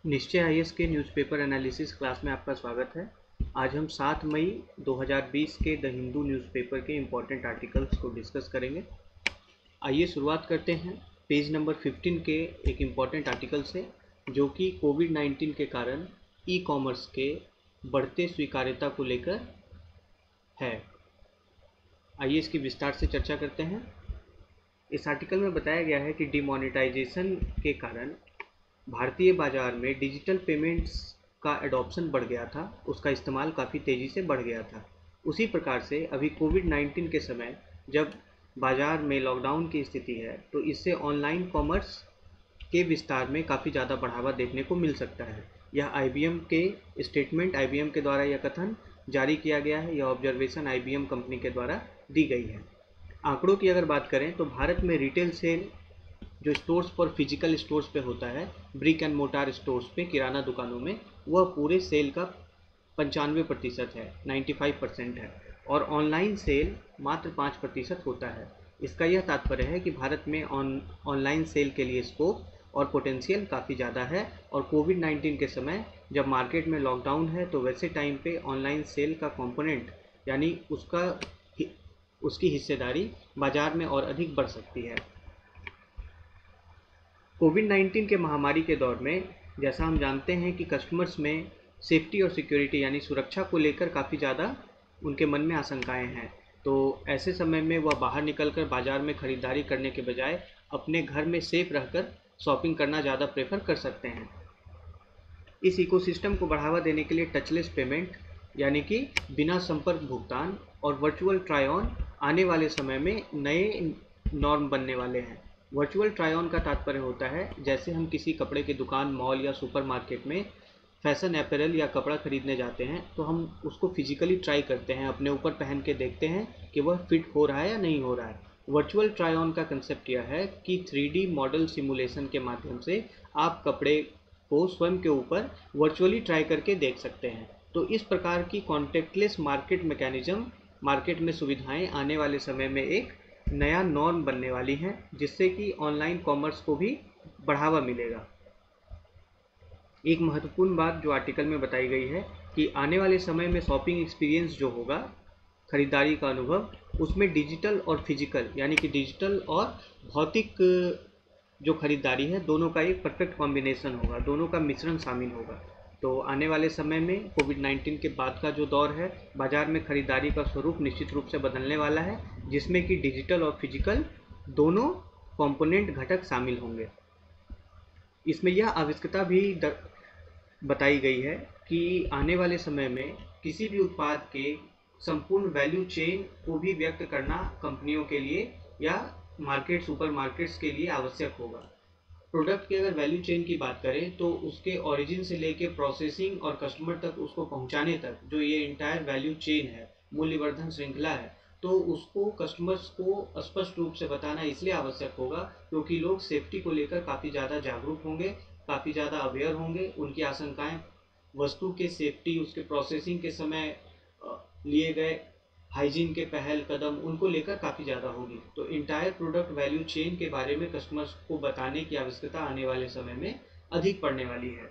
निश्चय आईएएस के newspaper analysis class में आपका स्वागत है। आज हम 7 मई 2020 के द हिंदू न्यूज़पेपर के इम्पोर्टेंट आर्टिकल्स को डिस्कस करेंगे। आइए शुरुआत करते हैं पेज नंबर 15 के एक इम्पॉर्टेंट आर्टिकल से, जो कि कोविड-19 के कारण ई कॉमर्स के बढ़ते स्वीकार्यता को लेकर है। आइए इसकी विस्तार से चर्चा करते हैं। इस आर्टिकल में बताया गया है कि डिमोनेटाइजेशन के कारण भारतीय बाजार में डिजिटल पेमेंट्स का एडॉप्शन बढ़ गया था, उसका इस्तेमाल काफ़ी तेज़ी से बढ़ गया था। उसी प्रकार से अभी कोविड-19 के समय जब बाजार में लॉकडाउन की स्थिति है, तो इससे ऑनलाइन कॉमर्स के विस्तार में काफ़ी ज़्यादा बढ़ावा देखने को मिल सकता है। यह आईबीएम के स्टेटमेंट, आईबीएम के द्वारा यह कथन जारी किया गया है। यह ऑब्जर्वेशन आईबीएम कंपनी के द्वारा दी गई है। आंकड़ों की अगर बात करें तो भारत में रिटेल सेल जो स्टोर्स पर फिजिकल स्टोर्स पे होता है, ब्रिक एंड मोटार स्टोर्स पे, किराना दुकानों में, वह पूरे सेल का 95% है, 95% है, और ऑनलाइन सेल मात्र 5% होता है। इसका यह तात्पर्य है कि भारत में ऑनलाइन सेल के लिए स्कोप और पोटेंशियल काफ़ी ज़्यादा है। और कोविड-19 के समय जब मार्केट में लॉकडाउन है, तो वैसे टाइम पे ऑनलाइन सेल का कंपोनेंट यानी उसकी हिस्सेदारी बाजार में और अधिक बढ़ सकती है। कोविड-19 के महामारी के दौर में जैसा हम जानते हैं कि कस्टमर्स में सेफ्टी और सिक्योरिटी यानी सुरक्षा को लेकर काफ़ी ज़्यादा उनके मन में आशंकाएं हैं। तो ऐसे समय में वह बाहर निकलकर बाज़ार में ख़रीदारी करने के बजाय अपने घर में सेफ रहकर शॉपिंग करना ज़्यादा प्रेफर कर सकते हैं। इस इकोसिस्टम को बढ़ावा देने के लिए टचलेस पेमेंट यानी कि बिना संपर्क भुगतान और वर्चुअल ट्राई ऑन आने वाले समय में नए नॉर्म बनने वाले हैं। वर्चुअल ट्राई ऑन का तात्पर्य होता है जैसे हम किसी कपड़े की दुकान, मॉल या सुपरमार्केट में फैशन अपैरल या कपड़ा खरीदने जाते हैं, तो हम उसको फिजिकली ट्राई करते हैं, अपने ऊपर पहन के देखते हैं कि वह फिट हो रहा है या नहीं हो रहा है। वर्चुअल ट्राई ऑन का कंसेप्ट यह है कि 3D मॉडल सिमुलेशन के माध्यम से आप कपड़े को स्वयं के ऊपर वर्चुअली ट्राई करके देख सकते हैं। तो इस प्रकार की कॉन्टेक्टलेस मार्केट मैकेनिज्म, मार्केट में सुविधाएं आने वाले समय में एक नया नॉर्म बनने वाली हैं, जिससे कि ऑनलाइन कॉमर्स को भी बढ़ावा मिलेगा। एक महत्वपूर्ण बात जो आर्टिकल में बताई गई है कि आने वाले समय में शॉपिंग एक्सपीरियंस जो होगा, खरीदारी का अनुभव, उसमें डिजिटल और फिजिकल यानी कि डिजिटल और भौतिक जो खरीदारी है, दोनों का एक परफेक्ट कॉम्बिनेशन होगा, दोनों का मिश्रण शामिल होगा। तो आने वाले समय में कोविड-19 के बाद का जो दौर है, बाजार में खरीदारी का स्वरूप निश्चित रूप से बदलने वाला है, जिसमें कि डिजिटल और फिजिकल दोनों कंपोनेंट घटक शामिल होंगे। इसमें यह आवश्यकता भी बताई गई है कि आने वाले समय में किसी भी उत्पाद के संपूर्ण वैल्यू चेन को भी व्यक्त करना कंपनियों के लिए या सुपरमार्केट्स के लिए आवश्यक होगा। प्रोडक्ट की अगर वैल्यू चेन की बात करें तो उसके ओरिजिन से लेके प्रोसेसिंग और कस्टमर तक उसको पहुंचाने तक जो ये इंटायर वैल्यू चेन है, मूल्यवर्धन श्रृंखला है, तो उसको कस्टमर्स को स्पष्ट रूप से बताना इसलिए आवश्यक होगा क्योंकि लोग सेफ्टी को लेकर काफ़ी ज़्यादा जागरूक होंगे, काफ़ी ज़्यादा अवेयर होंगे। उनकी आशंकाएं वस्तु के सेफ्टी, उसके प्रोसेसिंग के समय लिए गए हाइजीन के पहल कदम, उनको लेकर काफ़ी ज़्यादा होगी। तो इंटायर प्रोडक्ट वैल्यू चेन के बारे में कस्टमर्स को बताने की आवश्यकता आने वाले समय में अधिक पड़ने वाली है।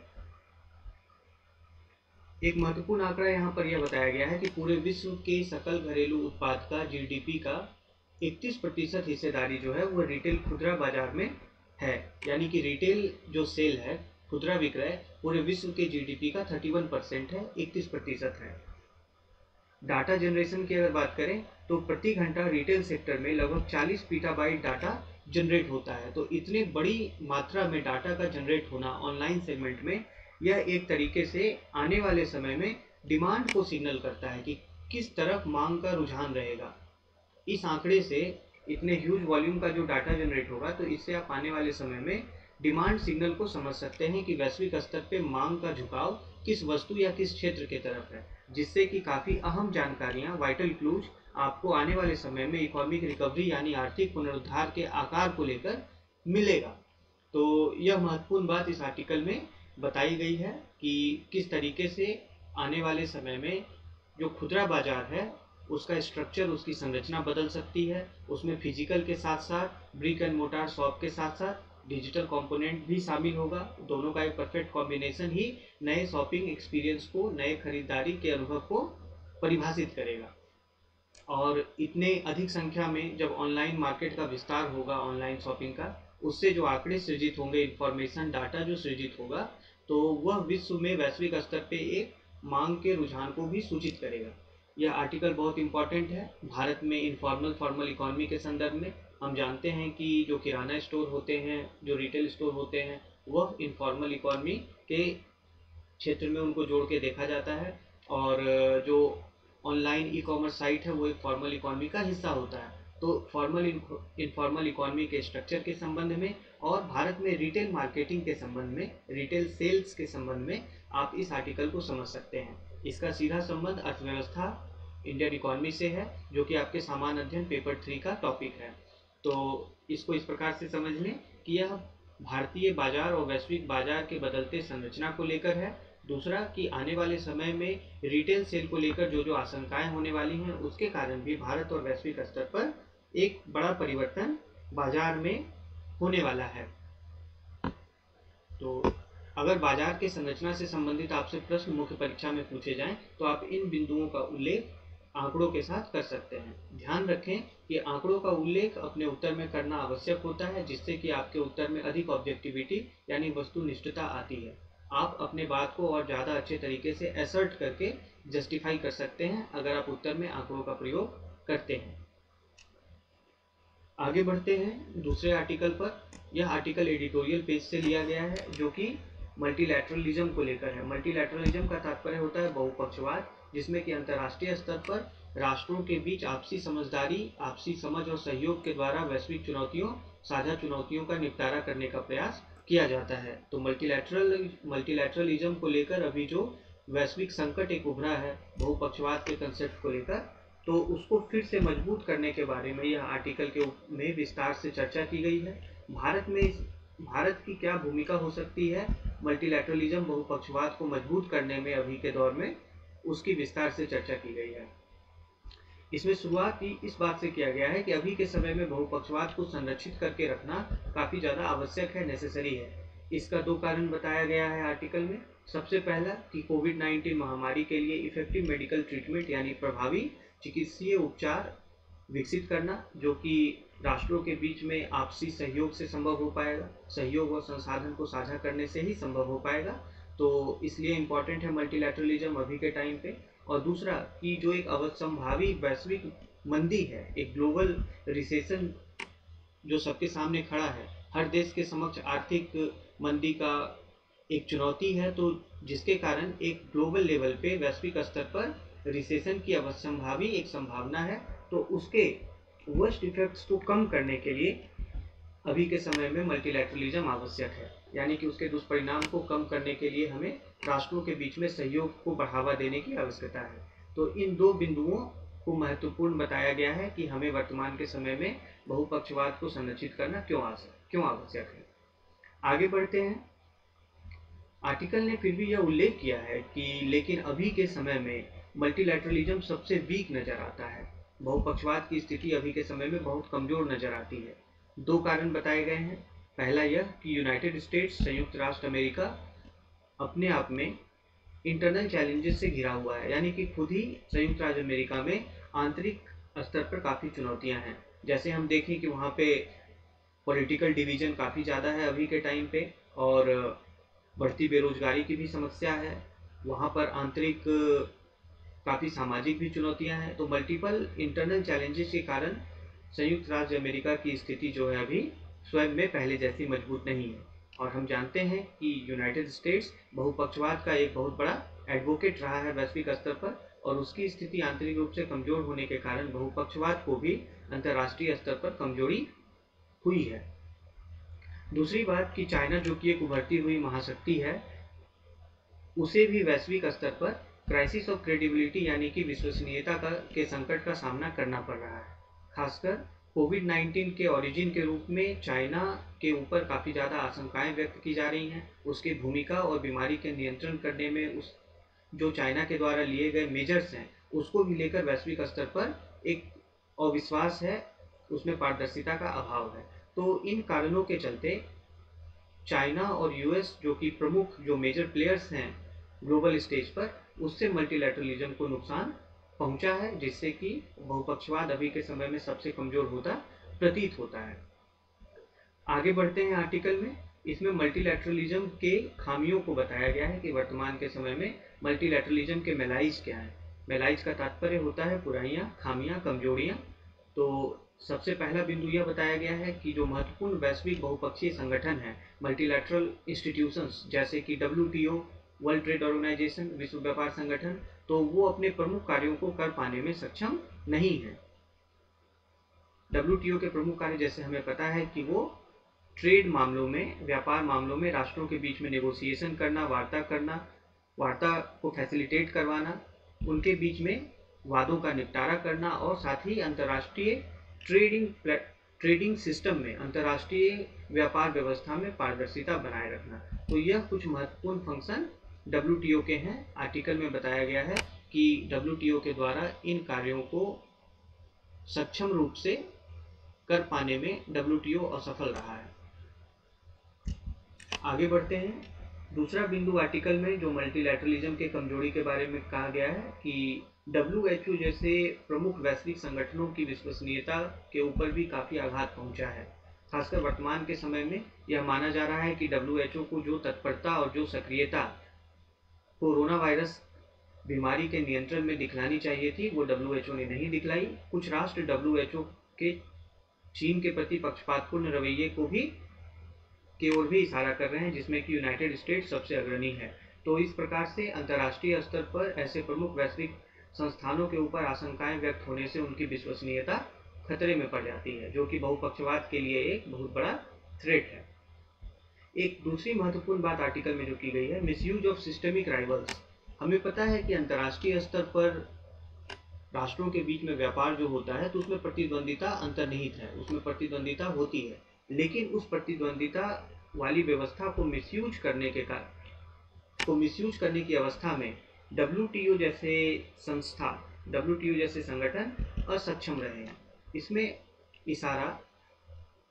एक महत्वपूर्ण आंकड़ा यहाँ पर यह बताया गया है कि पूरे विश्व के सकल घरेलू उत्पाद का, जीडीपी का 31% हिस्सेदारी जो है वो रिटेल खुदरा बाजार में है। यानी कि रिटेल जो सेल है, खुदरा विक्रय, पूरे विश्व के जीडीपी का 31% है, 31% है। डाटा जनरेशन की अगर बात करें तो प्रति घंटा रिटेल सेक्टर में लगभग 40 पीटाबाइट डाटा जनरेट होता है। तो इतनी बड़ी मात्रा में डाटा का जनरेट होना ऑनलाइन सेगमेंट में, यह एक तरीके से आने वाले समय में डिमांड को सिग्नल करता है कि किस तरफ मांग का रुझान रहेगा। इस आंकड़े से, इतने ह्यूज वॉल्यूम का जो डाटा जनरेट होगा, तो इससे आप आने वाले समय में डिमांड सिग्नल को समझ सकते हैं कि वैश्विक स्तर पे मांग का झुकाव किस वस्तु या किस क्षेत्र के तरफ है, जिससे कि काफ़ी अहम जानकारियां, वाइटल क्लूज आपको आने वाले समय में इकोनॉमिक रिकवरी यानी आर्थिक पुनरुद्धार के आकार को लेकर मिलेगा। तो यह महत्वपूर्ण बात इस आर्टिकल में बताई गई है कि किस तरीके से आने वाले समय में जो खुदरा बाजार है उसका स्ट्रक्चर, उसकी संरचना बदल सकती है। उसमें फिजिकल के साथ साथ ब्रिक एंड मोटार शॉप के साथ साथ डिजिटल कंपोनेंट भी शामिल होगा। दोनों का एक परफेक्ट कॉम्बिनेशन ही नए शॉपिंग एक्सपीरियंस को, नए खरीदारी के अनुभव को परिभाषित करेगा। और इतने अधिक संख्या में जब ऑनलाइन मार्केट का विस्तार होगा, ऑनलाइन शॉपिंग का, उससे जो आंकड़े सृजित होंगे, इंफॉर्मेशन डाटा जो सृजित होगा, तो वह विश्व में वैश्विक स्तर पे एक मांग के रुझान को भी सूचित करेगा। यह आर्टिकल बहुत इंपॉर्टेंट है। भारत में इनफॉर्मल फॉर्मल इकोनॉमी के संदर्भ में हम जानते हैं कि जो किराना स्टोर होते हैं, जो रिटेल स्टोर होते हैं, वह इनफॉर्मल इकोनॉमी के क्षेत्र में उनको जोड़ के देखा जाता है। और जो ऑनलाइन ई कॉमर्स साइट है वो एक फॉर्मल इकोनॉमी का हिस्सा होता है। तो फॉर्मल इनफॉर्मल इकोनॉमी के स्ट्रक्चर के संबंध में और भारत में रिटेल मार्केटिंग के संबंध में, रिटेल सेल्स के संबंध में आप इस आर्टिकल को समझ सकते हैं। इसका सीधा संबंध अर्थव्यवस्था, इंडियन इकोनॉमी से है, जो कि आपके सामान्य अध्ययन पेपर 3 का टॉपिक है। तो इसको इस प्रकार से समझ लें कि यह भारतीय बाजार और वैश्विक बाजार के बदलते संरचना को लेकर है। दूसरा कि आने वाले समय में रिटेल सेल को लेकर जो जो आशंकाएं होने वाली हैं, उसके कारण भी भारत और वैश्विक स्तर पर एक बड़ा परिवर्तन बाजार में होने वाला है। तो अगर बाजार के संरचना से संबंधित आपसे प्रश्न मुख्य परीक्षा में पूछे जाएं, तो आप इन बिंदुओं का उल्लेख आंकड़ों के साथ कर सकते हैं। ध्यान रखें कि आंकड़ों का उल्लेख अपने उत्तर में करना आवश्यक होता है, जिससे कि आपके उत्तर में अधिक ऑब्जेक्टिविटी यानी वस्तुनिष्ठता आती है। आप अपने बात को और ज़्यादा अच्छे तरीके से असर्ट करके जस्टिफाई कर सकते हैं अगर आप उत्तर में आंकड़ों का प्रयोग करते हैं। आगे बढ़ते हैं दूसरे आर्टिकल पर। यह आर्टिकल एडिटोरियल पेज से लिया गया है, जो कि मल्टीलैटरलिज्म को लेकर है। मल्टीलैटरलिज्म का तात्पर्य होता है बहुपक्षवाद, जिसमें कि अंतर्राष्ट्रीय स्तर पर राष्ट्रों के बीच आपसी समझदारी, आपसी समझ और सहयोग के द्वारा वैश्विक चुनौतियों, साझा चुनौतियों का निपटारा करने का प्रयास किया जाता है। तो मल्टीलैटरलिज्म को लेकर अभी जो वैश्विक संकट एक उभरा है बहुपक्षवाद के कंसेप्ट को लेकर, तो उसको फिर से मजबूत करने के बारे में यह आर्टिकल के में विस्तार से चर्चा की गई है। भारत की क्या भूमिका हो सकती है मल्टीलैटरलिज्म, बहुपक्षवाद को मजबूत करने में अभी के दौर में, उसकी विस्तार से चर्चा की गई है। इसमें शुरुआत ही इस बात से किया गया है कि अभी के समय में बहुपक्षवाद को संरक्षित करके रखना काफ़ी ज़्यादा आवश्यक है, नेसेसरी है। इसका 2 कारण बताया गया है आर्टिकल में। सबसे पहला कि कोविड-19 महामारी के लिए इफेक्टिव मेडिकल ट्रीटमेंट यानी प्रभावी चिकित्सीय उपचार विकसित करना, जो कि राष्ट्रों के बीच में आपसी सहयोग से संभव हो पाएगा, सहयोग और संसाधन को साझा करने से ही संभव हो पाएगा। तो इसलिए इम्पॉर्टेंट है मल्टीलैटरलिज्म अभी के टाइम पे। और दूसरा कि जो एक अवसंभावी वैश्विक मंदी है, एक ग्लोबल रिसेशन जो सबके सामने खड़ा है, हर देश के समक्ष आर्थिक मंदी का एक चुनौती है, तो जिसके कारण एक ग्लोबल लेवल पे, वैश्विक स्तर पर रिसेशन की अवसंभावी एक संभावना है। तो उसके वर्स्ट इफेक्ट्स को कम करने के लिए अभी के समय में मल्टीलैटरलिज्म आवश्यक है, यानी कि उसके दुष्परिणाम को कम करने के लिए हमें राष्ट्रों के बीच में सहयोग को बढ़ावा देने की आवश्यकता है। तो इन 2 बिंदुओं को महत्वपूर्ण बताया गया है कि हमें वर्तमान के समय में बहुपक्षवाद को संरक्षित करना क्यों आवश्यक है। आगे बढ़ते हैं। आर्टिकल ने फिर भी यह उल्लेख किया है कि लेकिन अभी के समय में मल्टीलैटरलिज्म सबसे वीक नजर आता है। बहुपक्षवाद की स्थिति अभी के समय में बहुत कमजोर नजर आती है। 2 कारण बताए गए हैं। पहला यह कि यूनाइटेड स्टेट्स, संयुक्त राष्ट्र अमेरिका अपने आप में इंटरनल चैलेंजेस से घिरा हुआ है, यानी कि खुद ही संयुक्त राज्य अमेरिका में आंतरिक स्तर पर काफ़ी चुनौतियां हैं। जैसे हम देखें कि वहाँ पे पॉलिटिकल डिवीजन काफ़ी ज़्यादा है अभी के टाइम पे, और बढ़ती बेरोजगारी की भी समस्या है। वहाँ पर आंतरिक काफ़ी सामाजिक भी चुनौतियां हैं। तो मल्टीपल इंटरनल चैलेंजेस के कारण संयुक्त राज्य अमेरिका की स्थिति जो है अभी स्वयं में पहले जैसी मजबूत नहीं है। और हम जानते हैं कि यूनाइटेड स्टेट्स बहुपक्षवाद का एक बहुत बड़ा एडवोकेट रहा है वैश्विक स्तर पर, और उसकी स्थिति आंतरिक रूप से कमजोर होने के कारण बहुपक्षवाद को भी अंतर्राष्ट्रीय स्तर पर कमजोरी हुई है। दूसरी बात कि चाइना, जो कि एक उभरती हुई महाशक्ति है, उसे भी वैश्विक स्तर पर क्राइसिस ऑफ क्रेडिबिलिटी यानी कि विश्वसनीयता के संकट का सामना करना पड़ रहा है। खासकर कोविड-19 के ओरिजिन के रूप में चाइना के ऊपर काफ़ी ज़्यादा आशंकाएं व्यक्त की जा रही हैं। उसकी भूमिका और बीमारी के नियंत्रण करने में उस जो चाइना के द्वारा लिए गए मेजर्स हैं, उसको भी लेकर वैश्विक स्तर पर एक अविश्वास है, उसमें पारदर्शिता का अभाव है। तो इन कारणों के चलते चाइना और यूएस जो कि प्रमुख जो मेजर प्लेयर्स हैं ग्लोबल स्टेज पर, उससे मल्टीलैटरलिज्म को नुकसान पहुंचा है, जिससे कि बहुपक्षवाद अभी के समय में सबसे कमजोर होता प्रतीत होता है। आगे बढ़ते हैं आर्टिकल में। इसमें मल्टीलैटरलिज्म के खामियों को बताया गया है कि वर्तमान के समय में मल्टीलैटरलिज्म के मेलाइज क्या है। मेलाइज का तात्पर्य होता है बुराइयां, खामियां, कमजोरियां। तो सबसे पहला बिंदु यह बताया गया है कि जो महत्वपूर्ण वैश्विक बहुपक्षीय संगठन है, मल्टीलैटरल इंस्टीट्यूशंस जैसे कि WTO, वर्ल्ड ट्रेड ऑर्गेनाइजेशन, विश्व व्यापार संगठन, तो वो अपने प्रमुख कार्यों को कर पाने में सक्षम नहीं है। WTO के प्रमुख कार्य जैसे हमें पता है कि वो ट्रेड मामलों में, व्यापार मामलों में राष्ट्रों के बीच में नेगोशिएशन करना, वार्ता को फैसिलिटेट करवाना, उनके बीच में वादों का निपटारा करना और साथ ही अंतर्राष्ट्रीय ट्रेडिंग सिस्टम में, अंतर्राष्ट्रीय व्यापार व्यवस्था में पारदर्शिता बनाए रखना। तो यह कुछ महत्वपूर्ण फंक्शन WTO के हैं। आर्टिकल में बताया गया है कि WTO के द्वारा इन कार्यों को सक्षम रूप से कर पाने में WTO असफल रहा है। आगे बढ़ते हैं। दूसरा बिंदु आर्टिकल में जो मल्टीलैटरलिज्म के कमजोरी के बारे में कहा गया है कि WHO जैसे प्रमुख वैश्विक संगठनों की विश्वसनीयता के ऊपर भी काफ़ी आघात पहुंचा है। खासकर वर्तमान के समय में यह माना जा रहा है कि WHO को जो तत्परता और जो सक्रियता कोरोना वायरस बीमारी के नियंत्रण में दिखलानी चाहिए थी, वो WHO ने नहीं दिखलाई। कुछ राष्ट्र WHO के चीन के प्रति पक्षपातपूर्ण रवैये को भी की ओर भी इशारा कर रहे हैं, जिसमें कि यूनाइटेड स्टेट्स सबसे अग्रणी है। तो इस प्रकार से अंतर्राष्ट्रीय स्तर पर ऐसे प्रमुख वैश्विक संस्थानों के ऊपर आशंकाएं व्यक्त होने से उनकी विश्वसनीयता खतरे में पड़ जाती है, जो कि बहुपक्षवाद के लिए एक बहुत बड़ा थ्रेट है। एक दूसरी महत्वपूर्ण बात आर्टिकल में जो की गई है, मिसयूज ऑफ सिस्टमिक राइवल्स। हमें पता है कि अंतर्राष्ट्रीय स्तर पर राष्ट्रों के बीच में व्यापार जो होता है तो उसमें प्रतिद्वंदिता अंतर्निहित है, उसमें प्रतिद्वंदिता होती है, लेकिन उस प्रतिद्वंदिता वाली व्यवस्था को मिसयूज करने की अवस्था में WTO जैसे संस्था, WTO जैसे संगठन असक्षम रहे हैं। इसमें इशारा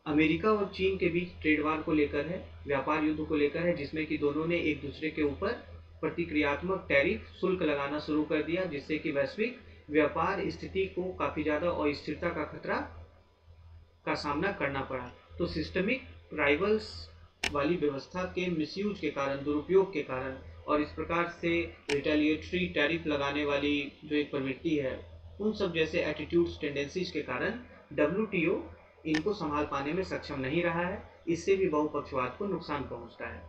अमेरिका और चीन के बीच ट्रेड वार को लेकर है, व्यापार युद्ध को लेकर है, जिसमें कि दोनों ने एक दूसरे के ऊपर प्रतिक्रियात्मक टैरिफ शुल्क लगाना शुरू कर दिया, जिससे कि वैश्विक व्यापार स्थिति को काफ़ी ज़्यादा अस्थिरता का खतरा का सामना करना पड़ा। तो सिस्टमिक राइवल्स वाली व्यवस्था के मिसयूज के कारण, दुरुपयोग के कारण और इस प्रकार से रिटेलिएटरी टैरिफ लगाने वाली जो एक प्रवृत्ति है, उन सब जैसे एटीट्यूड्स, टेंडेंसीज के कारण WTO इनको संभाल पाने में सक्षम नहीं रहा है। इससे भी बहुपक्षवाद को नुकसान पहुंचता है।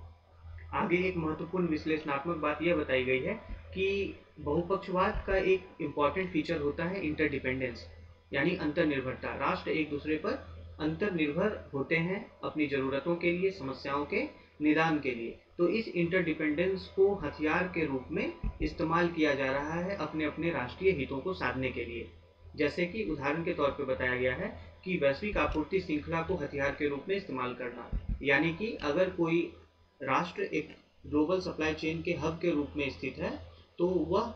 आगे एक महत्वपूर्ण विश्लेषणात्मक बात यह बताई गई है कि बहुपक्षवाद का एक इम्पॉर्टेंट फीचर होता है इंटरडिपेंडेंस, यानी अंतर्निर्भरता। राष्ट्र एक दूसरे पर अंतर्निर्भर होते हैं अपनी ज़रूरतों के लिए, समस्याओं के निदान के लिए। तो इस इंटरडिपेंडेंस को हथियार के रूप में इस्तेमाल किया जा रहा है अपने अपने राष्ट्रीय हितों को साधने के लिए। जैसे कि उदाहरण के तौर पर बताया गया है कि वैश्विक आपूर्ति श्रृंखला को हथियार के रूप में इस्तेमाल करना, यानी कि अगर कोई राष्ट्र एक ग्लोबल सप्लाई चेन के हब के रूप में स्थित है तो वह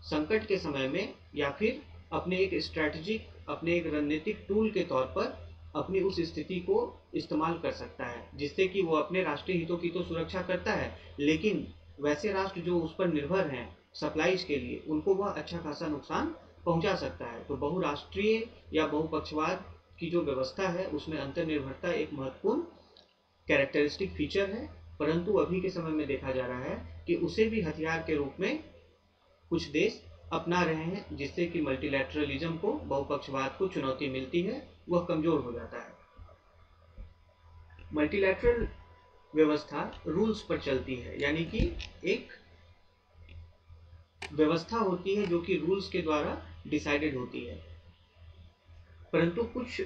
संकट के समय में या फिर अपने एक स्ट्रैटेजिक, अपने एक रणनीतिक टूल के तौर पर अपनी उस स्थिति को इस्तेमाल कर सकता है, जिससे कि वो अपने राष्ट्रीय हितों की तो सुरक्षा करता है, लेकिन वैसे राष्ट्र जो उस पर निर्भर हैं सप्लाईज के लिए, उनको वह अच्छा खासा नुकसान पहुंचा सकता है। तो बहुराष्ट्रीय या बहुपक्षवाद की जो व्यवस्था है उसमें अंतर्निर्भरता एक महत्वपूर्ण कैरेक्टरिस्टिक फीचर है, परंतु अभी के समय में देखा जा रहा है कि उसे भी हथियार के रूप में कुछ देश अपना रहे हैं, जिससे कि मल्टीलैटरलिज्म को, बहुपक्षवाद को चुनौती मिलती है, वह कमजोर हो जाता है। मल्टीलैटरल व्यवस्था रूल्स पर चलती है, यानी कि एक व्यवस्था होती है जो कि रूल्स के द्वारा डिसाइडेड होती है, परंतु कुछ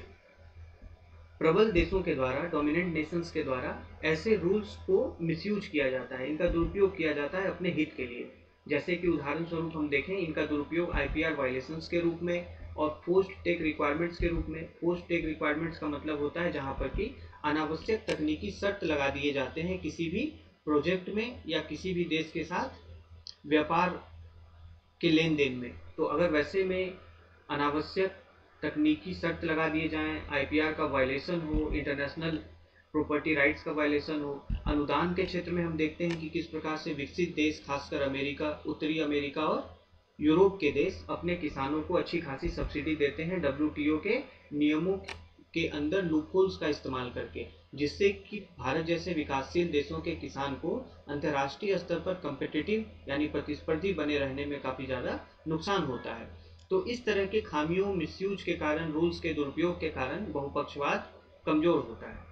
प्रबल देशों के द्वारा, डोमिनेंट नेशंस के द्वारा ऐसे रूल्स को मिसयूज किया जाता है, इनका दुरुपयोग किया जाता है अपने हित के लिए। जैसे कि उदाहरण स्वरूप हम देखें, इनका दुरुपयोग IPR वायलेशंस के रूप में और पोस्ट टेक रिक्वायरमेंट्स के रूप में। पोस्ट टेक रिक्वायरमेंट्स का मतलब होता है जहां पर कि अनावश्यक तकनीकी शर्त लगा दिए जाते हैं किसी भी प्रोजेक्ट में या किसी भी देश के साथ व्यापार के लेन देन में। तो अगर वैसे में अनावश्यक तकनीकी शर्त लगा दिए जाएं, IPR का वायलेशन हो, इंटरनेशनल प्रॉपर्टी राइट्स का वायलेशन हो। अनुदान के क्षेत्र में हम देखते हैं कि किस प्रकार से विकसित देश, खासकर अमेरिका, उत्तरी अमेरिका और यूरोप के देश अपने किसानों को अच्छी खासी सब्सिडी देते हैं WTO के नियमों के अंदर लूपहोल्स का इस्तेमाल करके, जिससे कि भारत जैसे विकासशील देशों के किसान को अंतर्राष्ट्रीय स्तर पर कम्पिटिटिव यानी प्रतिस्पर्धी बने रहने में काफ़ी ज़्यादा नुकसान होता है। तो इस तरह के खामियों, मिसयूज के कारण, रूल्स के दुरुपयोग के कारण बहुपक्षवाद कमज़ोर होता है।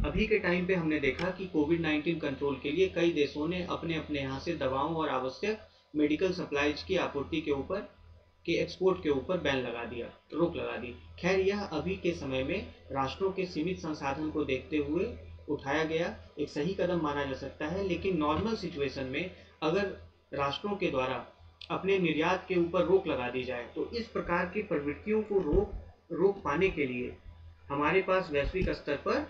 अभी के टाइम पे हमने देखा कि कोविड-19 कंट्रोल के लिए कई देशों ने अपने अपने यहाँ से दवाओं और आवश्यक मेडिकल सप्लाईज की आपूर्ति के एक्सपोर्ट के ऊपर बैन लगा दिया, रोक लगा दी। खैर, यह अभी के समय में राष्ट्रों के सीमित संसाधन को देखते हुए उठाया गया एक सही कदम माना जा सकता है, लेकिन नॉर्मल सिचुएशन में अगर राष्ट्रों के द्वारा अपने निर्यात के ऊपर रोक लगा दी जाए तो इस प्रकार की प्रवृत्तियों को रोक पाने के लिए हमारे पास वैश्विक स्तर पर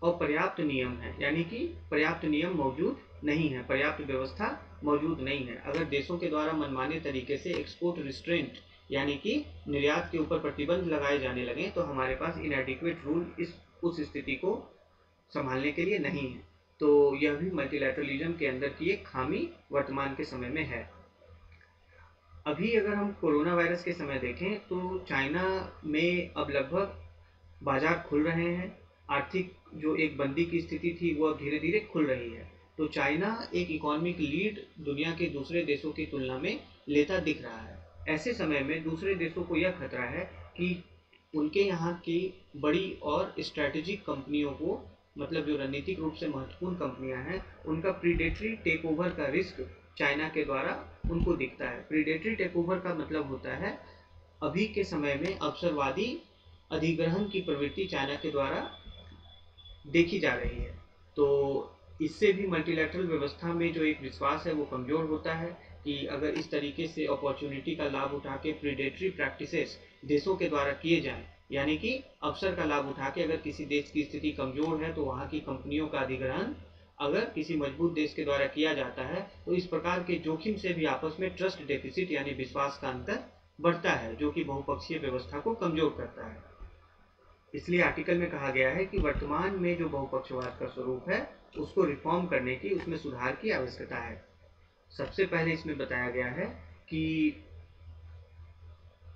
अपर्याप्त नियम है, यानी कि पर्याप्त नियम मौजूद नहीं है, पर्याप्त व्यवस्था मौजूद नहीं है। अगर देशों के द्वारा मनमाने तरीके से एक्सपोर्ट रिस्ट्रेंट यानी कि निर्यात के ऊपर प्रतिबंध लगाए जाने लगे तो हमारे पास इनएडिक्वेट रूल उस स्थिति को संभालने के लिए नहीं है। तो यह भी मल्टीलैटरलिज्म के अंदर की एक खामी वर्तमान के समय में है। अभी अगर हम कोरोना वायरस के समय देखें तो चाइना में अब लगभग बाजार खुल रहे हैं। आर्थिक जो एक बंदी की स्थिति थी वो अब धीरे धीरे खुल रही है। तो चाइना एक इकोनॉमिक लीड दुनिया के दूसरे देशों की तुलना में लेता दिख रहा है। ऐसे समय में दूसरे देशों को यह खतरा है कि उनके यहाँ की बड़ी और स्ट्रैटेजिक कंपनियों को, मतलब जो रणनीतिक रूप से महत्वपूर्ण कंपनियां हैं, उनका प्रीडेटरी टेक ओवर का रिस्क चाइना के द्वारा उनको दिखता है। प्रीडेटरी टेक ओवर का मतलब होता है अभी के समय में अवसरवादी अधिग्रहण की प्रवृत्ति चाइना के द्वारा देखी जा रही है। तो इससे भी मल्टीलैटरल व्यवस्था में जो एक विश्वास है वो कमज़ोर होता है कि अगर इस तरीके से अपॉर्चुनिटी का लाभ उठा के प्रीडेटरी प्रैक्टिसेस देशों के द्वारा किए जाएं, यानी कि अवसर का लाभ उठा के अगर किसी देश की स्थिति कमज़ोर है तो वहाँ की कंपनियों का अधिग्रहण अगर किसी मजबूत देश के द्वारा किया जाता है तो इस प्रकार के जोखिम से भी आपस में ट्रस्ट डेफिसिट यानी विश्वास का अंतर बढ़ता है, जो कि बहुपक्षीय व्यवस्था को कमज़ोर करता है। इसलिए आर्टिकल में कहा गया है कि वर्तमान में जो बहुपक्षवाद का स्वरूप है उसको रिफॉर्म करने की, उसमें सुधार की आवश्यकता है। सबसे पहले इसमें बताया गया है कि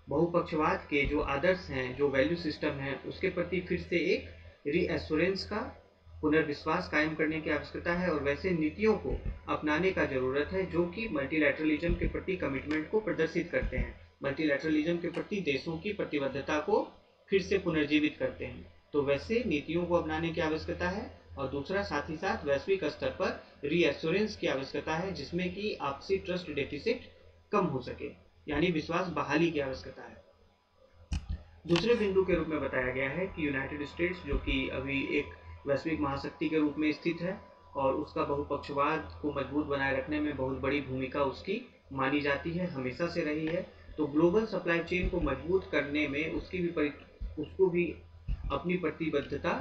बहुपक्षवाद के जो आदर्श हैं, जो वैल्यू सिस्टम है, उसके प्रति फिर से एक रीएश्योरेंस का पुनर्विश्वास कायम करने की आवश्यकता है और वैसे नीतियों को अपनाने का जरूरत है जो कि मल्टीलैटरलिज्म के प्रति कमिटमेंट को प्रदर्शित करते हैं, मल्टीलैटरलिज्म के प्रति देशों की प्रतिबद्धता को फिर से पुनर्जीवित करते हैं। तो वैसे नीतियों को अपनाने की आवश्यकता है और दूसरा साथ ही साथ वैश्विक स्तर पर रीएश्योरेंस की आवश्यकता है, जिसमें कि आपसी ट्रस्ट डेफिसिट कम हो सके, यानी विश्वास बहाली की आवश्यकता है। दूसरे बिंदु के रूप में बताया गया है कि यूनाइटेड स्टेट्स, जो कि अभी एक वैश्विक महाशक्ति के रूप में स्थित है और उसका बहुपक्षवाद को मजबूत बनाए रखने में बहुत बड़ी भूमिका उसकी मानी जाती है, हमेशा से रही है। तो ग्लोबल सप्लाई चेन को मजबूत करने में उसको भी अपनी प्रतिबद्धता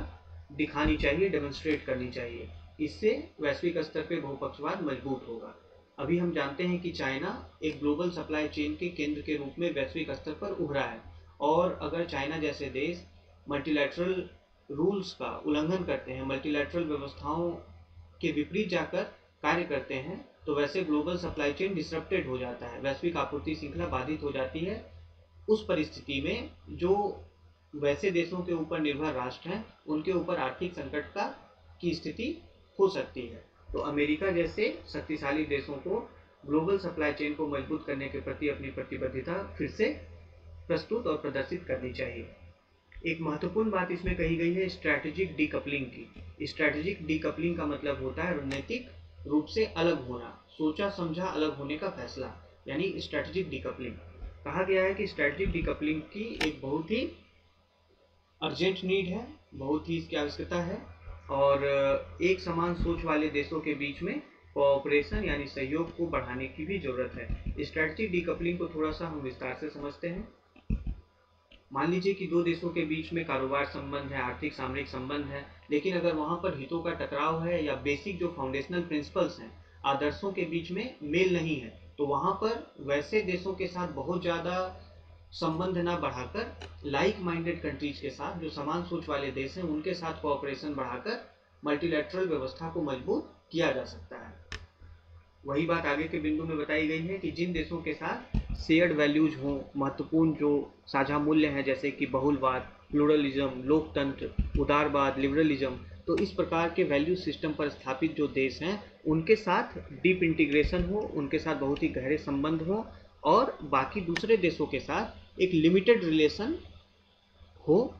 दिखानी चाहिए, डेमोन्स्ट्रेट करनी चाहिए। इससे वैश्विक स्तर पर बहुपक्षवाद मजबूत होगा। अभी हम जानते हैं कि चाइना एक ग्लोबल सप्लाई चेन के केंद्र के रूप में वैश्विक स्तर पर उभरा है और अगर चाइना जैसे देश मल्टीलैटरल रूल्स का उल्लंघन करते हैं, मल्टीलैटरल व्यवस्थाओं के विपरीत जाकर कार्य करते हैं, तो वैसे ग्लोबल सप्लाई चेन डिसरप्टेड हो जाता है, वैश्विक आपूर्ति श्रृंखला बाधित हो जाती है। उस परिस्थिति में जो वैसे देशों के ऊपर निर्भर राष्ट्र हैं उनके ऊपर आर्थिक संकट की स्थिति हो सकती है। तो अमेरिका जैसे शक्तिशाली देशों को ग्लोबल सप्लाई चेन को मजबूत करने के प्रति अपनी प्रतिबद्धता फिर से प्रस्तुत और प्रदर्शित करनी चाहिए। एक महत्वपूर्ण बात इसमें कही गई है स्ट्रैटेजिक डीकपलिंग की। स्ट्रैटेजिक डीकपलिंग का मतलब होता है रणनीतिक रूप से अलग होना, सोचा समझा अलग होने का फैसला, यानी स्ट्रैटेजिक डीकपलिंग। कहा गया है कि स्ट्रैटेजिक डीकपलिंग की एक बहुत ही अर्जेंट नीड है, बहुत ही इसकी आवश्यकता है और एक समान सोच वाले देशों के बीच में कोऑपरेशन यानी सहयोग को बढ़ाने की भी जरूरत है। स्ट्रैटेजिक डीकपलिंग को थोड़ा सा हम विस्तार से समझते हैं। मान लीजिए कि दो देशों के बीच में कारोबार संबंध है, आर्थिक सामरिक संबंध है, लेकिन अगर वहां पर हितों का टकराव है या बेसिक जो फाउंडेशनल प्रिंसिपल्स हैं, आदर्शों के बीच में मेल नहीं है, तो वहां पर वैसे देशों के साथ बहुत ज़्यादा संबंध ना बढ़ाकर लाइक माइंडेड कंट्रीज के साथ, जो समान सोच वाले देश हैं, उनके साथ कोऑपरेशन बढ़ाकर मल्टीलैटरल व्यवस्था को मजबूत किया जा सकता है। वही बात आगे के बिंदु में बताई गई है कि जिन देशों के साथ शेयर्ड वैल्यूज हों, महत्वपूर्ण जो साझा मूल्य हैं जैसे कि बहुलवाद, प्लूरलिज्म, लोकतंत्र, उदारवाद, लिबरलिज्म, तो इस प्रकार के वैल्यू सिस्टम पर स्थापित जो देश हैं उनके साथ डीप इंटीग्रेशन हो, उनके साथ बहुत ही गहरे संबंध हो और बाकी दूसरे देशों के साथ एक लिमिटेड रिलेशन हो।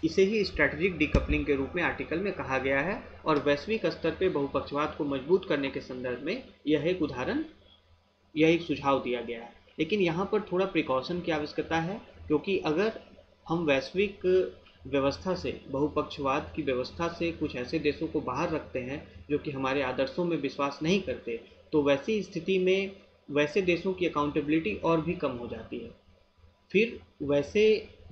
इसे ही स्ट्रैटेजिक डीकपलिंग के रूप में आर्टिकल में कहा गया है और वैश्विक स्तर पर बहुपक्षवाद को मजबूत करने के संदर्भ में यह एक सुझाव दिया गया है। लेकिन यहाँ पर थोड़ा प्रिकॉशन की आवश्यकता है, क्योंकि अगर हम वैश्विक व्यवस्था से, बहुपक्षवाद की व्यवस्था से कुछ ऐसे देशों को बाहर रखते हैं जो कि हमारे आदर्शों में विश्वास नहीं करते, तो वैसी स्थिति में वैसे देशों की अकाउंटेबिलिटी और भी कम हो जाती है। फिर वैसे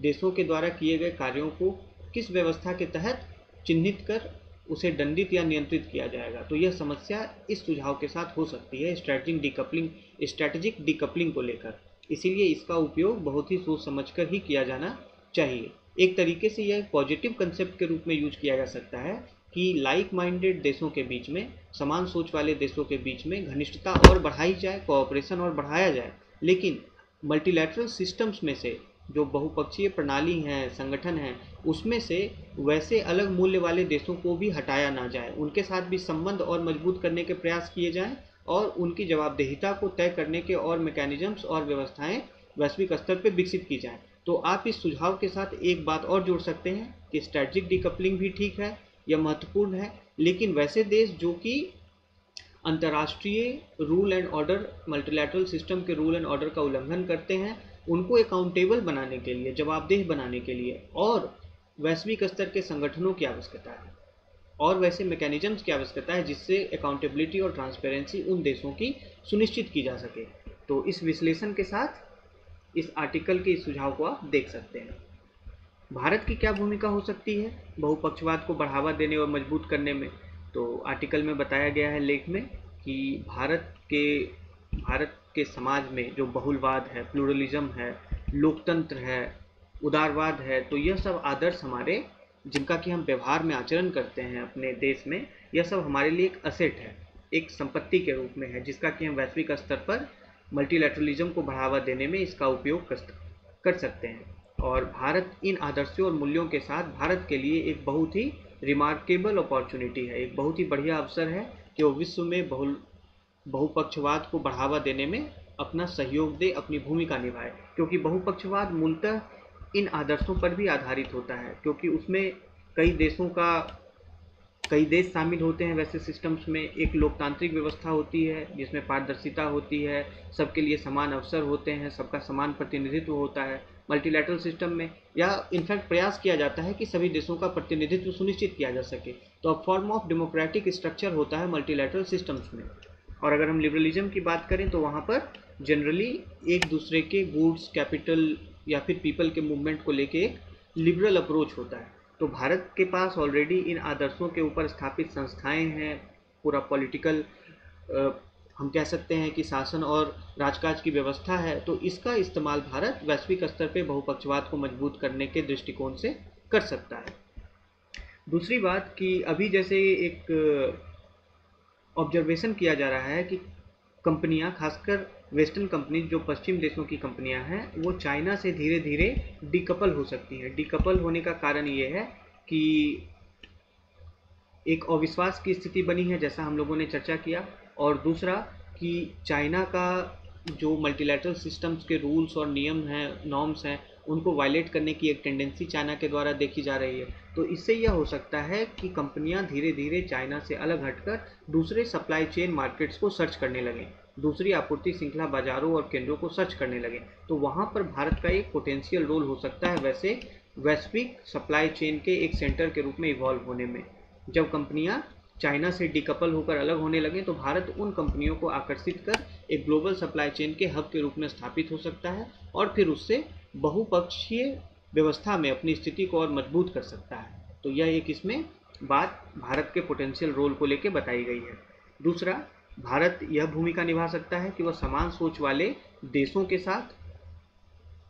देशों के द्वारा किए गए कार्यों को किस व्यवस्था के तहत चिन्हित कर उसे दंडित या नियंत्रित किया जाएगा, तो यह समस्या इस सुझाव के साथ हो सकती है स्ट्रैटेजिक डीकपलिंग को लेकर। इसीलिए इसका उपयोग बहुत ही सोच समझकर ही किया जाना चाहिए। एक तरीके से यह पॉजिटिव कंसेप्ट के रूप में यूज किया जा सकता है कि लाइक माइंडेड देशों के बीच में, समान सोच वाले देशों के बीच में घनिष्ठता और बढ़ाई जाए, कोऑपरेशन और बढ़ाया जाए, लेकिन मल्टीलैटरल सिस्टम्स में से जो बहुपक्षीय प्रणाली हैं, संगठन हैं, उसमें से वैसे अलग मूल्य वाले देशों को भी हटाया ना जाए, उनके साथ भी संबंध और मजबूत करने के प्रयास किए जाएं और उनकी जवाबदेहिता को तय करने के और मैकेनिज्म्स और व्यवस्थाएं वैश्विक स्तर पर विकसित की जाएं। तो आप इस सुझाव के साथ एक बात और जोड़ सकते हैं कि स्ट्रैटेजिक डीकपलिंग भी ठीक है, यह महत्वपूर्ण है, लेकिन वैसे देश जो कि अंतर्राष्ट्रीय rule and order, multilateral system के रूल एंड ऑर्डर का उल्लंघन करते हैं, उनको अकाउंटेबल बनाने के लिए, जवाबदेह बनाने के लिए और वैश्विक स्तर के संगठनों की आवश्यकता है और वैसे मैकेनिज्म्स की आवश्यकता है जिससे अकाउंटेबिलिटी और ट्रांसपेरेंसी उन देशों की सुनिश्चित की जा सके। तो इस विश्लेषण के साथ इस आर्टिकल के इस सुझाव को आप देख सकते हैं। भारत की क्या भूमिका हो सकती है बहुपक्षवाद को बढ़ावा देने और मजबूत करने में? तो आर्टिकल में बताया गया है लेख में कि भारत के समाज में जो बहुलवाद है, प्लूरलिज्म है, लोकतंत्र है, उदारवाद है, तो यह सब आदर्श हमारे, जिनका कि हम व्यवहार में आचरण करते हैं अपने देश में, यह सब हमारे लिए एक असेट है, एक संपत्ति के रूप में है, जिसका कि हम वैश्विक स्तर पर मल्टीलैटरलिज्म को बढ़ावा देने में इसका उपयोग कर सकते हैं। और भारत इन आदर्शों और मूल्यों के साथ भारत के लिए एक बहुत ही रिमार्केबल अपॉर्चुनिटी है, एक बहुत ही बढ़िया अवसर है कि वो विश्व में बहुपक्षवाद को बढ़ावा देने में अपना सहयोग दे, अपनी भूमिका निभाए, क्योंकि बहुपक्षवाद मूलतः इन आदर्शों पर भी आधारित होता है, क्योंकि उसमें कई देश शामिल होते हैं वैसे सिस्टम्स में। एक लोकतांत्रिक व्यवस्था होती है जिसमें पारदर्शिता होती है, सबके लिए समान अवसर होते हैं, सबका समान प्रतिनिधित्व होता है। मल्टीलैटरल सिस्टम में या इनफैक्ट प्रयास किया जाता है कि सभी देशों का प्रतिनिधित्व सुनिश्चित किया जा सके, तो अब फॉर्म ऑफ डेमोक्रेटिक स्ट्रक्चर होता है मल्टीलैटरल सिस्टम्स में। और अगर हम लिबरलिज्म की बात करें तो वहाँ पर जनरली एक दूसरे के गुड्स, कैपिटल या फिर पीपल के मूवमेंट को लेके एक लिबरल अप्रोच होता है। तो भारत के पास ऑलरेडी इन आदर्शों के ऊपर स्थापित संस्थाएं हैं, पूरा पॉलिटिकल हम कह सकते हैं कि शासन और राजकाज की व्यवस्था है, तो इसका इस्तेमाल भारत वैश्विक स्तर पे बहुपक्षवाद को मजबूत करने के दृष्टिकोण से कर सकता है। दूसरी बात कि अभी जैसे एक ऑब्जर्वेशन किया जा रहा है कि कंपनियां, खासकर वेस्टर्न कंपनी, जो पश्चिम देशों की कंपनियां हैं, वो चाइना से धीरे धीरे डीकपल हो सकती हैं। डीकपल होने का कारण ये है कि एक अविश्वास की स्थिति बनी है, जैसा हम लोगों ने चर्चा किया, और दूसरा कि चाइना का जो मल्टीलैटरल सिस्टम्स के रूल्स और नियम हैं, नॉर्म्स हैं, उनको वायलेट करने की एक टेंडेंसी चाइना के द्वारा देखी जा रही है। तो इससे यह हो सकता है कि कंपनियां धीरे धीरे चाइना से अलग हटकर दूसरे सप्लाई चेन मार्केट्स को सर्च करने लगें, दूसरी आपूर्ति श्रृंखला बाजारों और केंद्रों को सर्च करने लगें। तो वहाँ पर भारत का एक पोटेंशियल रोल हो सकता है वैसे वैश्विक सप्लाई चेन के एक सेंटर के रूप में इवॉल्व होने में। जब कंपनियां चाइना से डीकपल होकर अलग होने लगे तो भारत उन कंपनियों को आकर्षित कर एक ग्लोबल सप्लाई चेन के हब के रूप में स्थापित हो सकता है और फिर उससे बहुपक्षीय व्यवस्था में अपनी स्थिति को और मजबूत कर सकता है। तो यह एक इसमें बात भारत के पोटेंशियल रोल को लेकर बताई गई है। दूसरा, भारत यह भूमिका निभा सकता है कि वह समान सोच वाले देशों के साथ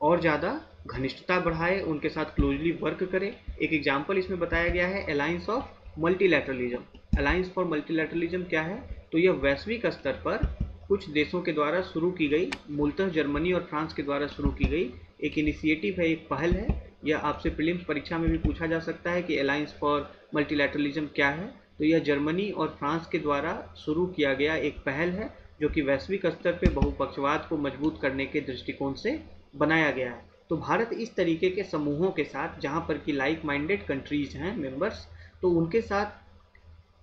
और ज़्यादा घनिष्ठता बढ़ाए, उनके साथ क्लोजली वर्क करे। एक एग्जाम्पल इसमें बताया गया है alliance of multilateralism. Alliance for multilateralism क्या है? तो यह वैश्विक स्तर पर कुछ देशों के द्वारा शुरू की गई, मूलतः जर्मनी और फ्रांस के द्वारा शुरू की गई एक इनिशिएटिव है, एक पहल है। यह आपसे प्रीलिम्स परीक्षा में भी पूछा जा सकता है कि अलायंस फॉर मल्टीलैटरलिज्म क्या है। तो यह जर्मनी और फ्रांस के द्वारा शुरू किया गया एक पहल है जो कि वैश्विक स्तर पर बहुपक्षवाद को मजबूत करने के दृष्टिकोण से बनाया गया है। तो भारत इस तरीके के समूहों के साथ, जहाँ पर कि लाइक माइंडेड कंट्रीज हैं मेंबर्स, तो उनके साथ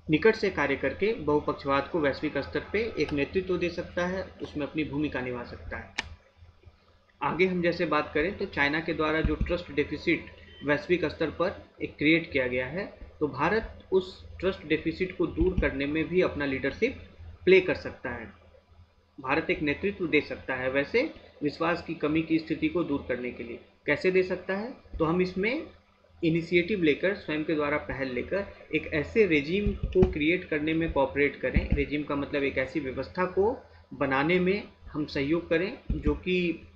निकट से कार्य करके बहुपक्षवाद को वैश्विक स्तर पे एक नेतृत्व दे सकता है, उसमें अपनी भूमिका निभा सकता है। आगे हम जैसे बात करें तो चाइना के द्वारा जो ट्रस्ट डेफिसिट वैश्विक स्तर पर एक क्रिएट किया गया है, तो भारत उस ट्रस्ट डेफिसिट को दूर करने में भी अपना लीडरशिप प्ले कर सकता है। भारत एक नेतृत्व दे सकता है वैसे विश्वास की कमी की स्थिति को दूर करने के लिए। कैसे दे सकता है? तो हम इसमें इनिशिएटिव लेकर, स्वयं के द्वारा पहल लेकर एक ऐसे रेजिम को क्रिएट करने में कोऑपरेट करें। रेजिम का मतलब एक ऐसी व्यवस्था को बनाने में हम सहयोग करें जो कि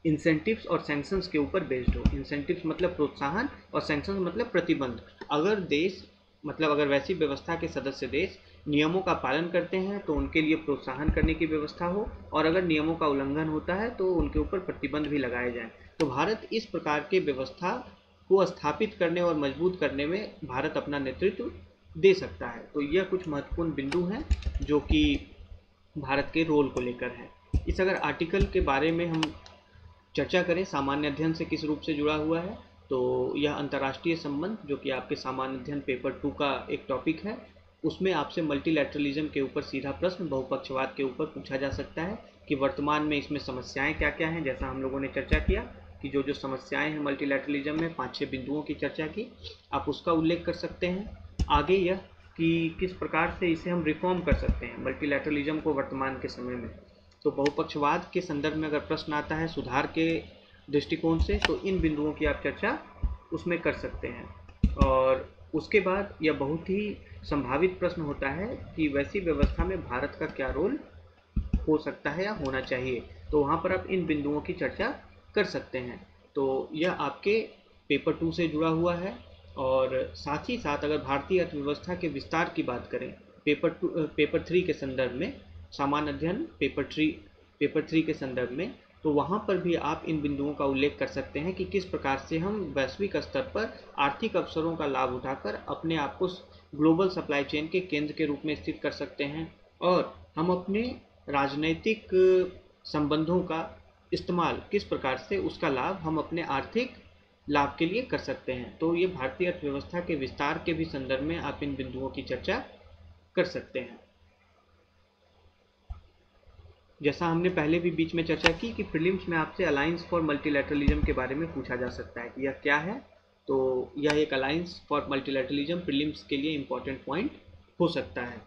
इंसेंटिव्स और सैंक्शंस के ऊपर बेस्ड हो। इंसेंटिव्स मतलब प्रोत्साहन और सैंक्शंस मतलब प्रतिबंध। अगर देश, मतलब अगर वैसी व्यवस्था के सदस्य देश नियमों का पालन करते हैं तो उनके लिए प्रोत्साहन करने की व्यवस्था हो, और अगर नियमों का उल्लंघन होता है तो उनके ऊपर प्रतिबंध भी लगाए जाएं। तो भारत इस प्रकार के व्यवस्था को स्थापित करने और मजबूत करने में भारत अपना नेतृत्व दे सकता है। तो यह कुछ महत्वपूर्ण बिंदु हैं जो कि भारत के रोल को लेकर है। इस अगर आर्टिकल के बारे में हम चर्चा करें, सामान्य अध्ययन से किस रूप से जुड़ा हुआ है, तो यह अंतर्राष्ट्रीय संबंध, जो कि आपके सामान्य अध्ययन पेपर 2 का एक टॉपिक है, उसमें आपसे मल्टीलैटरलिज्म के ऊपर सीधा प्रश्न बहुपक्षवाद के ऊपर पूछा जा सकता है कि वर्तमान में इसमें समस्याएं क्या क्या हैं। जैसा हम लोगों ने चर्चा किया कि जो जो समस्याएं हैं मल्टीलैटरलिज्म में, 5-6 बिंदुओं की चर्चा की, आप उसका उल्लेख कर सकते हैं। आगे यह कि किस प्रकार से इसे हम रिफॉर्म कर सकते हैं मल्टीलैटरलिज्म को वर्तमान के समय में। तो बहुपक्षवाद के संदर्भ में अगर प्रश्न आता है सुधार के दृष्टिकोण से, तो इन बिंदुओं की आप चर्चा उसमें कर सकते हैं। और उसके बाद यह बहुत ही संभावित प्रश्न होता है कि वैसी व्यवस्था में भारत का क्या रोल हो सकता है या होना चाहिए, तो वहाँ पर आप इन बिंदुओं की चर्चा कर सकते हैं। तो यह आपके पेपर 2 से जुड़ा हुआ है। और साथ ही साथ अगर भारतीय अर्थव्यवस्था के विस्तार की बात करें पेपर 3 के संदर्भ में, सामान्य अध्ययन पेपर 3 के संदर्भ में, तो वहाँ पर भी आप इन बिंदुओं का उल्लेख कर सकते हैं कि किस प्रकार से हम वैश्विक स्तर पर आर्थिक अवसरों का लाभ उठाकर अपने आप को ग्लोबल सप्लाई चेन के केंद्र के रूप में स्थित कर सकते हैं, और हम अपने राजनैतिक संबंधों का इस्तेमाल किस प्रकार से, उसका लाभ हम अपने आर्थिक लाभ के लिए कर सकते हैं। तो ये भारतीय अर्थव्यवस्था के विस्तार के भी संदर्भ में आप इन बिंदुओं की चर्चा कर सकते हैं। जैसा हमने पहले भी बीच में चर्चा की कि प्रीलिम्स में आपसे अलायंस फॉर मल्टीलैटरलिज्म के बारे में पूछा जा सकता है कि यह क्या है। तो यह एक अलायंस फॉर मल्टीलैटरलिज्म प्रीलिम्स के लिए इंपॉर्टेंट पॉइंट हो सकता है।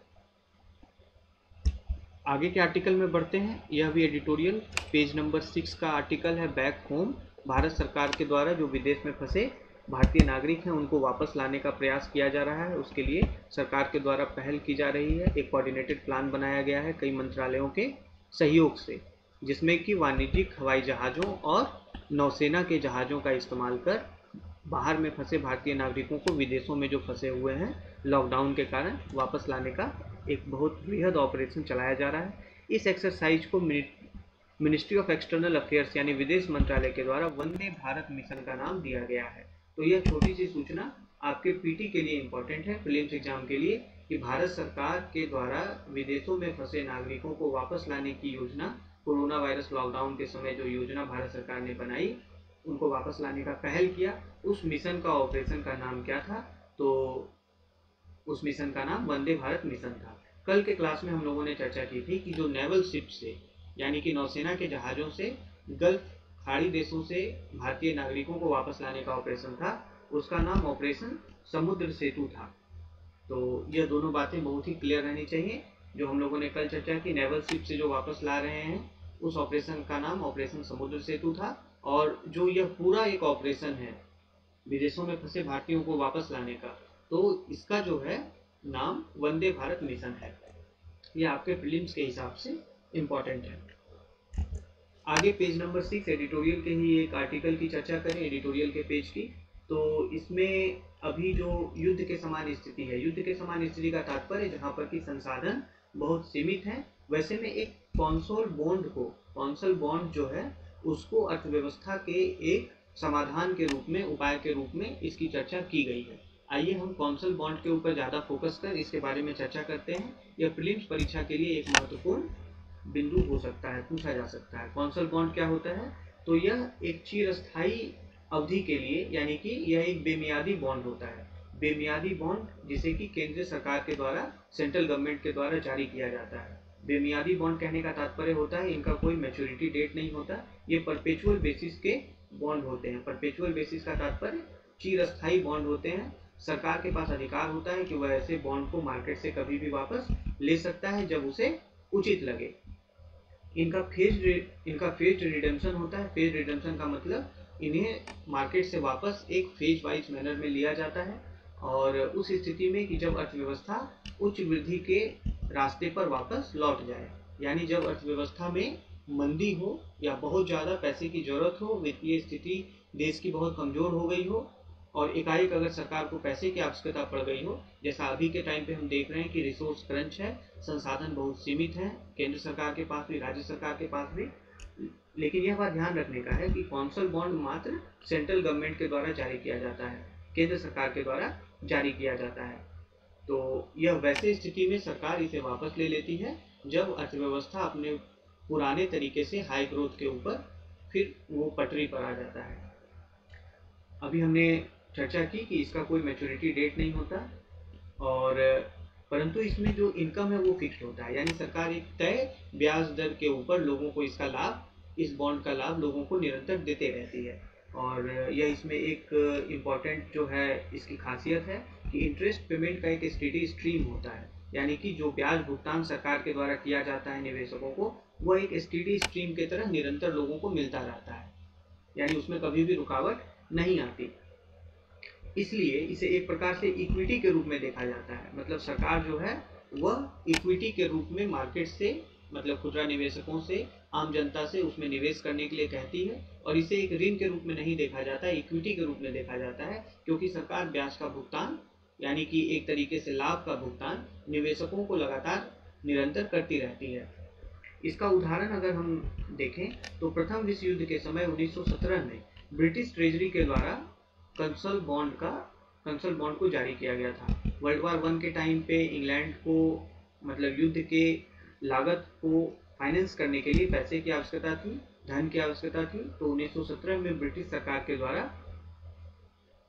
आगे के आर्टिकल में बढ़ते हैं। यह भी एडिटोरियल पेज नंबर 6 का आर्टिकल है, बैक होम। भारत सरकार के द्वारा जो विदेश में फंसे भारतीय नागरिक हैं उनको वापस लाने का प्रयास किया जा रहा है। उसके लिए सरकार के द्वारा पहल की जा रही है। एक कोऑर्डिनेटेड प्लान बनाया गया है कई मंत्रालयों के सहयोग से, जिसमें कि वाणिज्यिक हवाई जहाज़ों और नौसेना के जहाज़ों का इस्तेमाल कर बाहर में फंसे भारतीय नागरिकों को, विदेशों में जो फंसे हुए हैं लॉकडाउन के कारण, वापस लाने का एक बहुत बृहद ऑपरेशन चलाया जा रहा है। इस एक्सरसाइज को मिनिस्ट्री ऑफ एक्सटर्नल अफेयर्स यानी विदेश मंत्रालय के द्वारा वंदे भारत मिशन का नाम दिया गया है। तो यह छोटी सी सूचना आपके पीटी के लिए इंपॉर्टेंट है, प्रीलिम्स एग्जाम के लिए, कि भारत सरकार के द्वारा विदेशों में फंसे नागरिकों को वापस लाने की योजना, कोरोना वायरस लॉकडाउन के समय जो योजना भारत सरकार ने बनाई, उनको वापस लाने का पहल किया, उस मिशन का, ऑपरेशन का नाम क्या था? तो उस मिशन का नाम वंदे भारत मिशन था। कल के क्लास में हम लोगों ने चर्चा की थी कि जो नेवल शिप से, यानी कि नौसेना के जहाज़ों से गल्फ खाड़ी देशों से भारतीय नागरिकों को वापस लाने का ऑपरेशन था, उसका नाम ऑपरेशन समुद्र सेतु था। तो यह दोनों बातें बहुत ही क्लियर रहनी चाहिए। जो हम लोगों ने कल चर्चा की, नेवल शिप से जो वापस ला रहे हैं, उस ऑपरेशन का नाम ऑपरेशन समुद्र सेतु था। और जो यह पूरा एक ऑपरेशन है विदेशों में फंसे भारतीयों को वापस लाने का, तो इसका जो है नाम वंदे भारत मिशन है। ये आपके प्रीलिम्स के हिसाब से इम्पॉर्टेंट है। आगे पेज नंबर 6 एडिटोरियल के ही एक आर्टिकल की चर्चा करें, एडिटोरियल के पेज की। तो इसमें अभी जो युद्ध के समान स्थिति है, युद्ध के समान स्थिति का तात्पर्य जहाँ पर कि संसाधन बहुत सीमित है, वैसे में एक कौंसल बॉन्ड जो है उसको अर्थव्यवस्था के एक समाधान के रूप में, उपाय के रूप में इसकी चर्चा की गई है। आइए हम कौंसल बॉन्ड के ऊपर ज़्यादा फोकस कर इसके बारे में चर्चा करते हैं। यह प्रीलिम्स परीक्षा के लिए एक महत्वपूर्ण बिंदु हो सकता है, पूछा जा सकता है। कौंसल बॉन्ड क्या होता है? तो यह एक चिरस्थायी अवधि के लिए, यानी कि यह एक बेमियादी बॉन्ड होता है। बेमियादी बॉन्ड जिसे कि केंद्र सरकार के द्वारा, सेंट्रल गवर्नमेंट के द्वारा जारी किया जाता है। बेमियादी बॉन्ड कहने का तात्पर्य होता है इनका कोई मैच्योरिटी डेट नहीं होता, ये परपेचुअल बेसिस के बॉन्ड होते हैं। परपेचुअल बेसिस का तात्पर्य चिरस्थायी बॉन्ड होते हैं। सरकार के पास अधिकार होता है कि वह ऐसे बॉन्ड को मार्केट से कभी भी वापस ले सकता है जब उसे उचित लगे। इनका फेज्ड रिडेम्पशन होता है। फेज रिडेम्पशन का मतलब इन्हें मार्केट से वापस एक फेज वाइज मैनर में लिया जाता है, और उस स्थिति में कि जब अर्थव्यवस्था उच्च वृद्धि के रास्ते पर वापस लौट जाए, यानी जब अर्थव्यवस्था में मंदी हो या बहुत ज़्यादा पैसे की जरूरत हो, वित्तीय स्थिति देश की बहुत कमज़ोर हो गई हो, और एकाएक अगर सरकार को पैसे की आवश्यकता पड़ गई हो, जैसा अभी के टाइम पे हम देख रहे हैं कि रिसोर्स क्रंच है, संसाधन बहुत सीमित है, केंद्र सरकार के पास भी, राज्य सरकार के पास भी। लेकिन यह बात ध्यान रखने का है कि कौंसल बॉन्ड मात्र सेंट्रल गवर्नमेंट के द्वारा जारी किया जाता है, केंद्र सरकार के द्वारा जारी किया जाता है। तो यह वैसे स्थिति में सरकार इसे वापस ले लेती है जब अर्थव्यवस्था अपने पुराने तरीके से हाई ग्रोथ के ऊपर फिर वो पटरी पर आ जाता है। अभी हमने चर्चा की कि इसका कोई मैच्योरिटी डेट नहीं होता, और परंतु इसमें जो इनकम है वो फिक्स्ड होता है, यानी सरकार एक तय ब्याज दर के ऊपर लोगों को इसका लाभ, इस बॉन्ड का लाभ लोगों को निरंतर देते रहती है। और यह इसमें एक इम्पॉर्टेंट जो है इसकी खासियत है कि इंटरेस्ट पेमेंट का एक स्टेडी स्ट्रीम होता है, यानी कि जो ब्याज भुगतान सरकार के द्वारा किया जाता है निवेशकों को, वह एक स्टेडी स्ट्रीम की तरह निरंतर लोगों को मिलता रहता है, यानी उसमें कभी भी रुकावट नहीं आती। इसलिए इसे एक प्रकार से इक्विटी के रूप में देखा जाता है। मतलब सरकार जो है वह इक्विटी के रूप में मार्केट से, मतलब खुदरा निवेशकों से, आम जनता से उसमें निवेश करने के लिए कहती है, और इसे एक ऋण के रूप में नहीं देखा जाता है, इक्विटी के रूप में देखा जाता है, क्योंकि सरकार ब्याज का भुगतान, यानी कि एक तरीके से लाभ का भुगतान निवेशकों को लगातार निरंतर करती रहती है। इसका उदाहरण अगर हम देखें तो प्रथम विश्व युद्ध के समय 1917 में ब्रिटिश ट्रेजरी के द्वारा कंसल बॉन्ड को जारी किया गया था। वर्ल्ड वार 1 के टाइम पे इंग्लैंड को, मतलब युद्ध के लागत को फाइनेंस करने के लिए पैसे की आवश्यकता थी, धन की आवश्यकता थी, तो 1917 में ब्रिटिश सरकार के द्वारा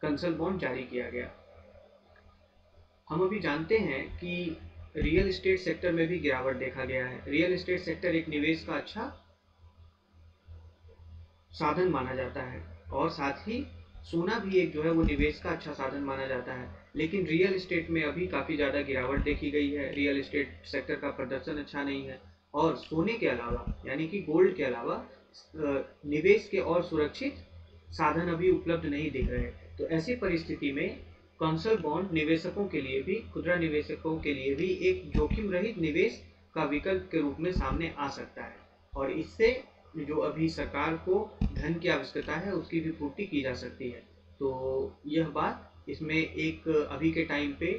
कंसल बॉन्ड जारी किया गया। हम अभी जानते हैं कि रियल एस्टेट सेक्टर में भी गिरावट देखा गया है। रियल एस्टेट सेक्टर एक निवेश का अच्छा साधन माना जाता है, और साथ ही सोना भी एक जो है वो निवेश का अच्छा साधन माना जाता है। लेकिन रियल एस्टेट में अभी काफ़ी ज़्यादा गिरावट देखी गई है, रियल एस्टेट सेक्टर का प्रदर्शन अच्छा नहीं है, और सोने के अलावा, यानी कि गोल्ड के अलावा निवेश के और सुरक्षित साधन अभी उपलब्ध नहीं दिख रहे। तो ऐसी परिस्थिति में कंसल बॉन्ड निवेशकों के लिए भी, खुदरा निवेशकों के लिए भी एक जोखिम रहित निवेश का विकल्प के रूप में सामने आ सकता है, और इससे जो अभी सरकार को धन की आवश्यकता है उसकी भी पूर्ति की जा सकती है। तो यह बात इसमें एक अभी के टाइम पे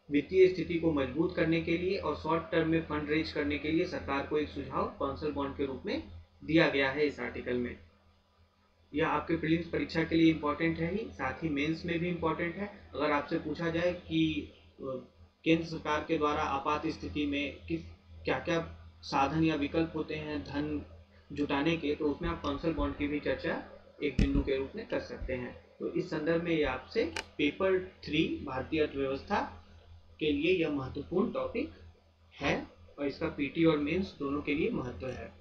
वित्तीय स्थिति को मजबूत करने के लिए और शॉर्ट टर्म में फंड रेज करने के लिए सरकार को एक सुझाव कौंसल बॉन्ड के रूप में दिया गया है इस आर्टिकल में। यह आपके प्रीलिम्स परीक्षा के लिए इम्पोर्टेंट है ही, साथ ही मेंस में भी इम्पोर्टेंट है। अगर आपसे पूछा जाए कि केंद्र सरकार के द्वारा आपात स्थिति में किस क्या क्या साधन या विकल्प होते हैं धन जुटाने के, तो उसमें आप कौंसल बॉन्ड की भी चर्चा एक बिंदु के रूप में कर सकते हैं। तो इस संदर्भ में ये आपसे पेपर 3 भारतीय अर्थव्यवस्था के लिए यह महत्वपूर्ण टॉपिक है, और इसका पीटी और मेंस दोनों के लिए महत्व है।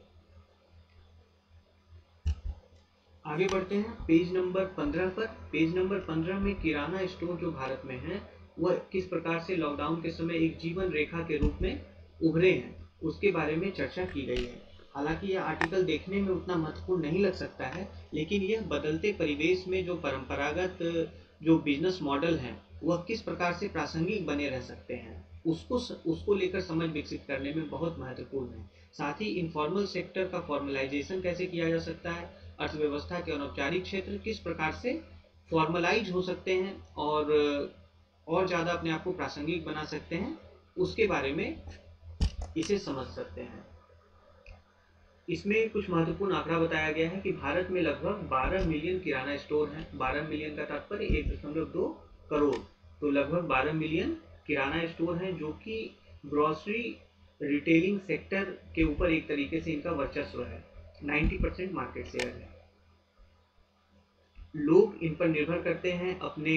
आगे बढ़ते हैं पेज नंबर 15 पर। पेज नंबर 15 में किराना स्टोर जो भारत में है वह किस प्रकार से लॉकडाउन के समय एक जीवन रेखा के रूप में उभरे हैं, उसके बारे में चर्चा की गई है। हालांकि यह आर्टिकल देखने में उतना महत्वपूर्ण नहीं लग सकता है, लेकिन यह बदलते परिवेश में जो परंपरागत जो बिजनेस मॉडल हैं वह किस प्रकार से प्रासंगिक बने रह सकते हैं, उसको लेकर समझ विकसित करने में बहुत महत्वपूर्ण है। साथ ही इनफॉर्मल सेक्टर का फॉर्मलाइजेशन कैसे किया जा सकता है, अर्थव्यवस्था के अनौपचारिक क्षेत्र किस प्रकार से फॉर्मलाइज हो सकते हैं और ज़्यादा अपने आप को प्रासंगिक बना सकते हैं, उसके बारे में इसे समझ सकते हैं। इसमें कुछ महत्वपूर्ण आंकड़ा बताया गया है कि भारत में लगभग 12 मिलियन किराना स्टोर हैं। 12 मिलियन का तात्पर्य 1.2 करोड़, तो लगभग 12 मिलियन किराना स्टोर हैं जो कि ग्रॉसरी रिटेलिंग सेक्टर के ऊपर एक तरीके से इनका वर्चस्व है। 90% मार्केट शेयर है। लोग इन पर निर्भर करते हैं अपने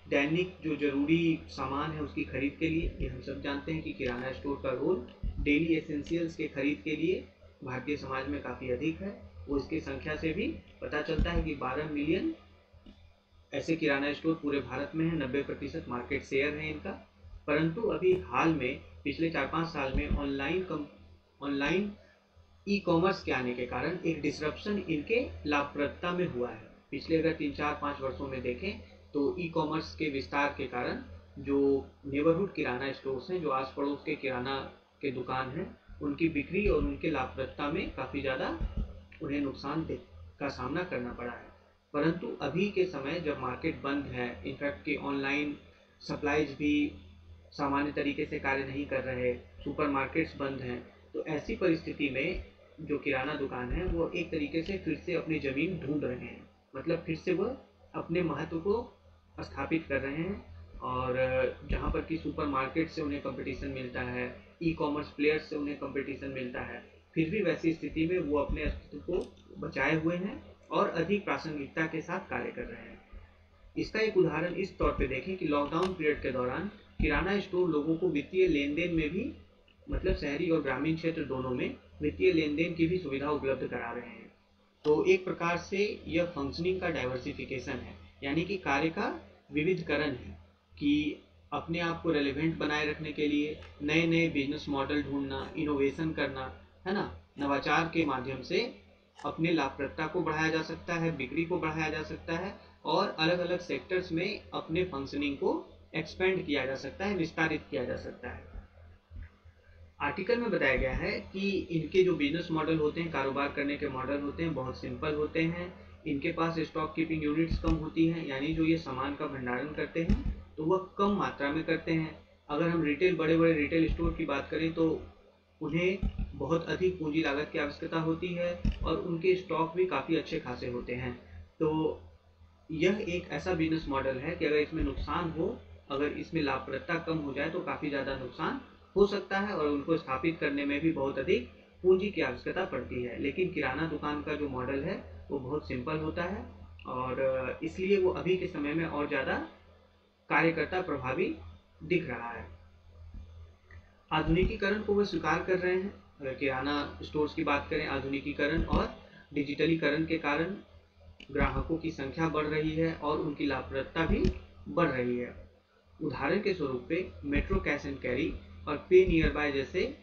दैनिक जो जरूरी सामान है उसकी खरीद के लिए। ये हम सब जानते हैं कि किराना स्टोर का रोल डेली एसेंशियल्स के खरीद के लिए भारतीय समाज में काफ़ी अधिक है। वो इसकी संख्या से भी पता चलता है कि 12 मिलियन ऐसे किराना स्टोर पूरे भारत में है। 90% मार्केट शेयर है इनका। परंतु अभी हाल में पिछले 4-5 साल में ऑनलाइन ई कॉमर्स के आने के कारण एक डिसरप्शन इनके लाभप्रदता में हुआ है। पिछले अगर 3-4-5 वर्षों में देखें तो ई कॉमर्स के विस्तार के कारण जो नेबरहुड किराना स्टोर्स हैं, जो आस पड़ोस के किराना के दुकान हैं, उनकी बिक्री और उनके लाभप्रदता में काफ़ी ज़्यादा उन्हें नुकसान का सामना करना पड़ा है। परंतु अभी के समय जब मार्केट बंद है, इनफैक्ट कि ऑनलाइन सप्लाईज भी सामान्य तरीके से कार्य नहीं कर रहे, सुपरमार्केट्स बंद हैं, तो ऐसी परिस्थिति में जो किराना दुकान है वो एक तरीके से फिर से अपनी ज़मीन ढूंढ रहे हैं। मतलब फिर से वह अपने महत्व को स्थापित कर रहे हैं। और जहाँ पर कि सुपरमार्केट से उन्हें कंपटीशन मिलता है, ई कॉमर्स प्लेयर्स से उन्हें कंपटीशन मिलता है, फिर भी वैसी स्थिति में वो अपने अस्तित्व को बचाए हुए हैं और अधिक प्रासंगिकता के साथ कार्य कर रहे हैं। इसका एक उदाहरण इस तौर पे देखें कि लॉकडाउन पीरियड के दौरान किराना स्टोर लोगों को वित्तीय लेन देन में भी, मतलब शहरी और ग्रामीण क्षेत्र दोनों में वित्तीय लेन देन की भी सुविधा उपलब्ध करा रहे हैं। तो एक प्रकार से यह फंक्शनिंग का डाइवर्सिफिकेशन है, यानी कि कार्य का विविधकरण है कि अपने आप को रेलेवेंट बनाए रखने के लिए नए नए बिजनेस मॉडल ढूंढना, इनोवेशन करना, है ना, नवाचार के माध्यम से अपने लाभप्रदता को बढ़ाया जा सकता है, बिक्री को बढ़ाया जा सकता है और अलग अलग सेक्टर्स में अपने फंक्शनिंग को एक्सपेंड किया जा सकता है, विस्तारित किया जा सकता है। आर्टिकल में बताया गया है कि इनके जो बिजनेस मॉडल होते हैं, कारोबार करने के मॉडल होते हैं, बहुत सिंपल होते हैं। इनके पास स्टॉक कीपिंग यूनिट्स कम होती हैं, यानी जो ये सामान का भंडारण करते हैं तो वह कम मात्रा में करते हैं। अगर हम बड़े बड़े रिटेल स्टोर की बात करें तो उन्हें बहुत अधिक पूंजी लागत की आवश्यकता होती है और उनके स्टॉक भी काफ़ी अच्छे खासे होते हैं। तो यह एक ऐसा बिजनेस मॉडल है कि अगर इसमें नुकसान हो, अगर इसमें लाभप्रदता कम हो जाए तो काफ़ी ज़्यादा नुकसान हो सकता है और उनको स्थापित करने में भी बहुत अधिक पूंजी की आवश्यकता पड़ती है। लेकिन किराना दुकान का जो मॉडल है वो बहुत सिंपल होता है और इसलिए वो अभी के समय में और ज़्यादा कार्यकर्ता प्रभावी दिख रहा है। आधुनिकीकरण को वो स्वीकार कर रहे हैं। अगर किराना स्टोर्स की बात करें, आधुनिकीकरण और डिजिटलीकरण के कारण ग्राहकों की संख्या बढ़ रही है और उनकी लाभप्रदता भी बढ़ रही है। उदाहरण के स्वरूप पे मेट्रो कैश एंड कैरी और पे नियर बाय जैसे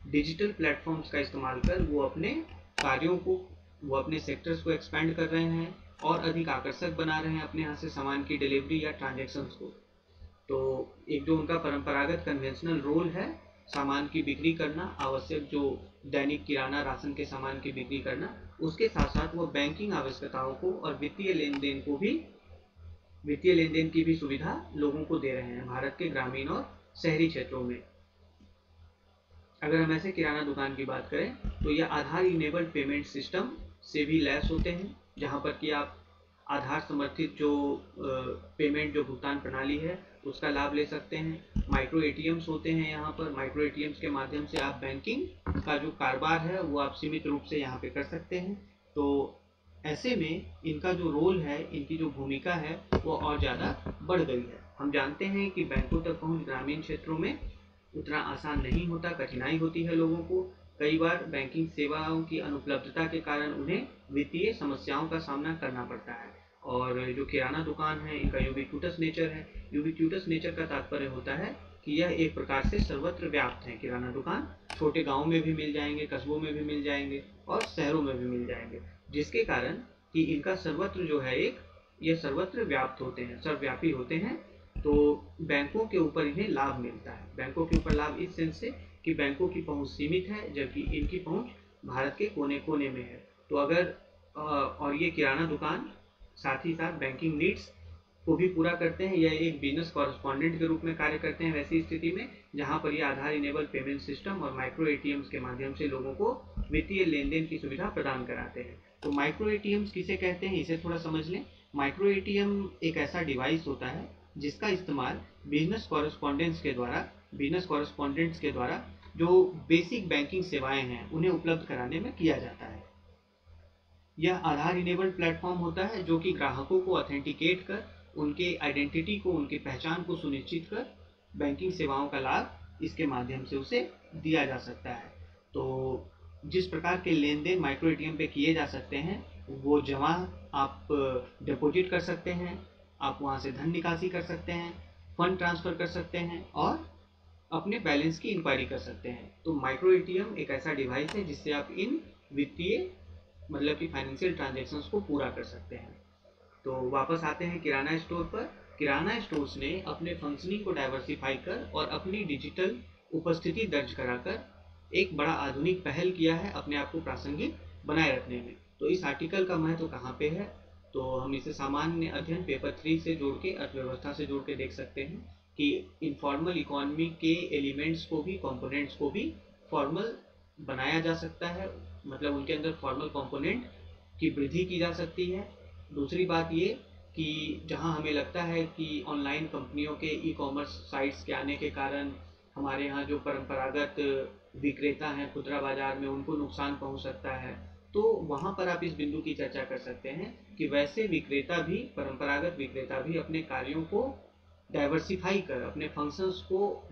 डिजिटल प्लेटफॉर्म्स का इस्तेमाल कर वो अपने कार्यों को, वो अपने सेक्टर्स को एक्सपेंड कर रहे हैं और अधिक आकर्षक बना रहे हैं अपने यहाँ से सामान की डिलीवरी या ट्रांजैक्शंस को। तो एक जो उनका परंपरागत कन्वेंशनल रोल है सामान की बिक्री करना, आवश्यक जो दैनिक किराना राशन के सामान की बिक्री करना, उसके साथ साथ वो बैंकिंग आवश्यकताओं को और वित्तीय लेन देन की भी सुविधा लोगों को दे रहे हैं भारत के ग्रामीण और शहरी क्षेत्रों में। अगर हम ऐसे किराना दुकान की बात करें तो यह आधार इनेबल्ड पेमेंट सिस्टम से भी लैस होते हैं, जहां पर कि आप आधार समर्थित जो पेमेंट जो भुगतान प्रणाली है उसका लाभ ले सकते हैं। माइक्रो एटीएम्स होते हैं यहाँ पर। माइक्रो एटीएम्स के माध्यम से आप बैंकिंग का जो कारोबार है वो आप सीमित रूप से यहाँ पे कर सकते हैं। तो ऐसे में इनका जो रोल है, इनकी जो भूमिका है वो और ज़्यादा बढ़ गई है। हम जानते हैं कि बैंकों तक पहुँच ग्रामीण क्षेत्रों में उतना आसान नहीं होता, कठिनाई होती है लोगों को। कई बार बैंकिंग सेवाओं की अनुपलब्धता के कारण उन्हें वित्तीय समस्याओं का सामना करना पड़ता है। और जो किराना दुकान है इनका यूबिक्यूटस नेचर है। यूबिक्यूटस नेचर का तात्पर्य होता है कि यह एक प्रकार से सर्वत्र व्याप्त है। किराना दुकान छोटे गाँव में भी मिल जाएंगे, कस्बों में भी मिल जाएंगे और शहरों में भी मिल जाएंगे, जिसके कारण कि इनका सर्वत्र जो है ये सर्वत्र व्याप्त होते हैं, सर्वव्यापी होते हैं। तो बैंकों के ऊपर इन्हें लाभ मिलता है। बैंकों के ऊपर लाभ इस सेंस से कि बैंकों की पहुंच सीमित है जबकि इनकी पहुंच भारत के कोने कोने में है। तो अगर और ये किराना दुकान साथ ही साथ बैंकिंग नीड्स को भी पूरा करते हैं, या एक बिजनेस कॉरेस्पॉन्डेंट के रूप में कार्य करते हैं वैसी स्थिति में जहां पर ये आधार इनेबल पेमेंट सिस्टम और माइक्रो एटीएम्स के माध्यम से लोगों को वित्तीय लेन देन की सुविधा प्रदान कराते हैं। तो माइक्रो एटीएम्स किसे कहते हैं इसे थोड़ा समझ लें। माइक्रो एटीएम एक ऐसा डिवाइस होता है जिसका इस्तेमाल बिजनेस कॉरेस्पॉन्डेंट्स के द्वारा जो बेसिक बैंकिंग सेवाएं हैं उन्हें उपलब्ध कराने में किया जाता है। यह आधार इनेबल्ड प्लेटफॉर्म होता है जो कि ग्राहकों को ऑथेंटिकेट कर, उनके आइडेंटिटी को, उनकी पहचान को सुनिश्चित कर बैंकिंग सेवाओं का लाभ इसके माध्यम से उसे दिया जा सकता है। तो जिस प्रकार के लेन देन माइक्रो एटीएम पे किए जा सकते हैं वो जमा आप डिपॉजिट कर सकते हैं, आप वहाँ से धन निकासी कर सकते हैं, फंड ट्रांसफ़र कर सकते हैं और अपने बैलेंस की इंक्वायरी कर सकते हैं। तो माइक्रो एटीएम एक ऐसा डिवाइस है जिससे आप इन वित्तीय मतलब कि फाइनेंशियल ट्रांजेक्शन्स को पूरा कर सकते हैं। तो वापस आते हैं किराना स्टोर पर। किराना स्टोर्स ने अपने फंक्शनिंग को डाइवर्सिफाई कर और अपनी डिजिटल उपस्थिति दर्ज कराकर एक बड़ा आधुनिक पहल किया है अपने आप को प्रासंगिक बनाए रखने में। तो इस आर्टिकल का महत्व कहाँ पे है, तो हम इसे सामान्य अध्ययन पेपर 3 से जोड़ के, अर्थव्यवस्था से जोड़ के देख सकते हैं कि इनफॉर्मल इकोनॉमी के एलिमेंट्स को भी, कंपोनेंट्स को भी फॉर्मल बनाया जा सकता है, मतलब उनके अंदर फॉर्मल कंपोनेंट की वृद्धि की जा सकती है। दूसरी बात ये कि जहां हमें लगता है कि ऑनलाइन कंपनियों के ई कॉमर्स साइट्स के आने के कारण हमारे यहाँ जो परंपरागत विक्रेता हैं खुदरा बाजार में उनको नुकसान पहुंच सकता है, तो वहां पर आप इस बिंदु की चर्चा कर सकते हैं कि वैसे विक्रेता भी, परंपरागत विक्रेता भी अपने कार्यों को डाइवर्सिफाई कर, अपने फंक्शंस को